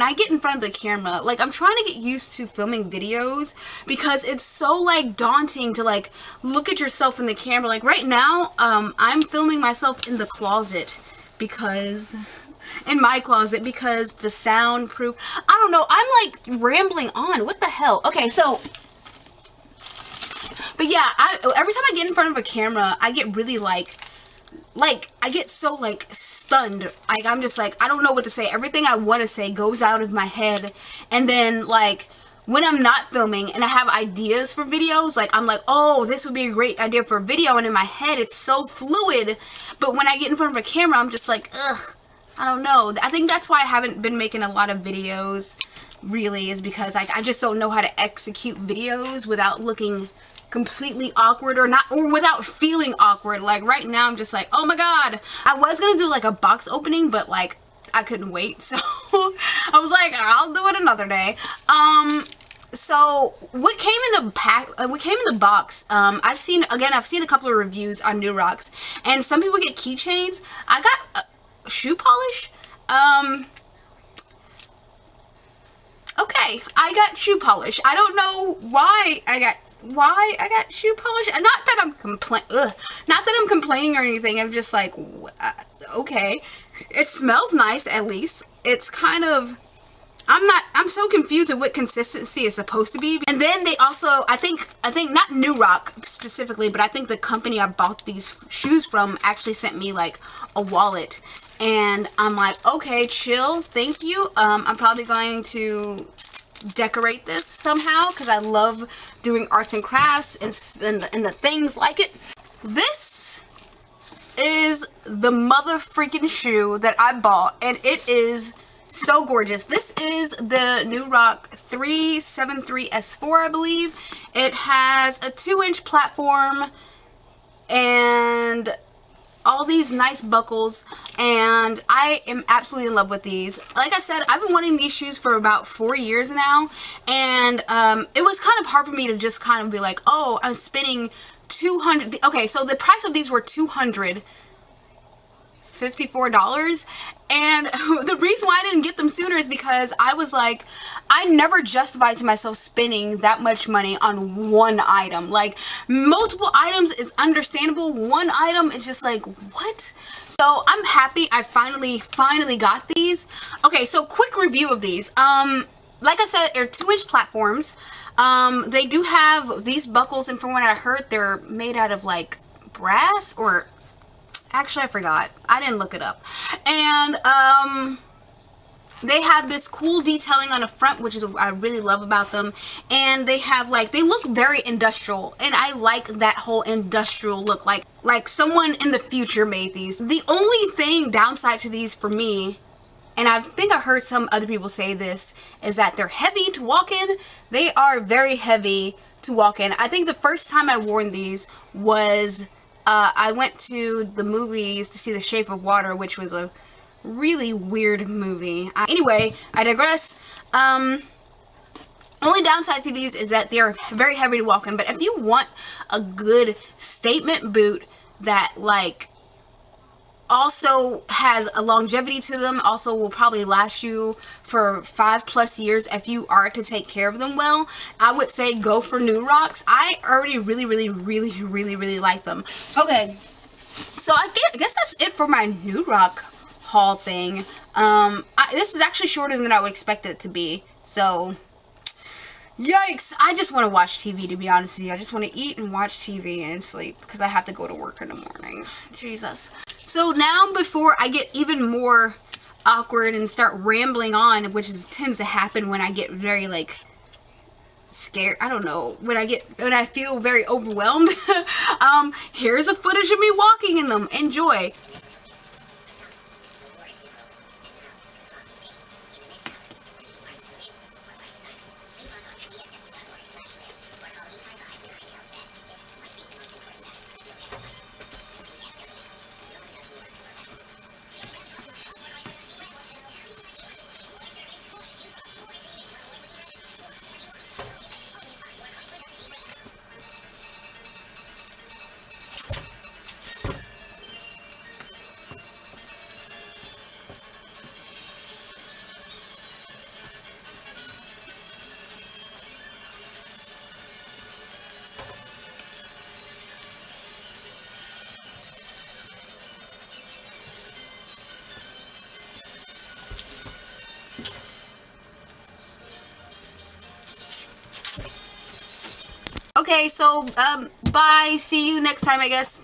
When I get in front of the camera, like, I'm trying to get used to filming videos because it's so, like, daunting to, like, look at yourself in the camera. Like, right now, I'm filming myself in the closet because, in my closet, because the soundproof, I don't know, I'm, like, rambling on. What the hell? Okay, so, but yeah, every time I get in front of a camera, I get really, like, I get so, like, stunned. Like, I'm just, like, I don't know what to say. Everything I want to say goes out of my head. And then, like, when I'm not filming and I have ideas for videos, like, I'm like, oh, this would be a great idea for a video. And in my head, it's so fluid. But when I get in front of a camera, I'm just like, ugh, I don't know. I think that's why I haven't been making a lot of videos, really, is because, like, I just don't know how to execute videos without looking completely awkward or without feeling awkward. Like, right now I'm just like, oh my god, I was gonna do like a box opening, but like I couldn't wait, so I was like, I'll do it another day. So what came in the box, I've seen a couple of reviews on New Rocks, and some people get keychains. I got shoe polish. Okay, I got shoe polish. I don't know why I got shoe polish. Not that I'm complaining or anything. I'm just like, okay. It smells nice, at least. It's kind of, I'm so confused at what consistency it's supposed to be. And then they also, I think not New Rock specifically, but I think the company I bought these shoes from actually sent me like a wallet. And I'm like, okay, chill, thank you. I'm probably going to decorate this somehow because I love doing arts and crafts and the things like it. This is the mother freaking shoe that I bought, and it is so gorgeous. This is the New Rock 373 S4, I believe. It has a 2-inch platform and all these nice buckles, and I am absolutely in love with these. Like I said, I've been wanting these shoes for about 4 years now, and it was kind of hard for me to just kind of be like, oh, I'm spending $200. Okay, so the price of these were $254, and the reason why I didn't get them sooner is because I was like, I never justified to myself spending that much money on one item. Like, multiple items is understandable. One item is just like, what? So I'm happy I finally got these. Okay, so quick review of these. Like I said, they're 2-inch platforms. They do have these buckles, and from what I heard, they're made out of like brass, or actually I forgot. I didn't look it up. And they have this cool detailing on the front, which is what I really love about them. And they have like, they look very industrial, and I like that whole industrial look, like someone in the future made these. The only downside to these for me, and I think I heard some other people say this, is that they're heavy to walk in. They are very heavy to walk in. I think the first time I wore these was I went to the movies to see The Shape of Water, which was a really weird movie. Anyway, I digress. Only downside to these is that they are very heavy to walk in, but if you want a good statement boot that like also has a longevity to them, also will probably last you for 5+ years if you are to take care of them well, I would say go for New Rocks. I already really like them. Okay, so I guess that's it for my New Rock haul thing. This is actually shorter than I would expect it to be, so yikes. I just want to watch TV, to be honest with you. I just want to eat and watch TV and sleep because I have to go to work in the morning. Jesus. So now, before I get even more awkward and start rambling on, which tends to happen when I get very like scared, I don't know, when I feel very overwhelmed, here's a footage of me walking in them. Enjoy. Okay, so, bye. See you next time, I guess.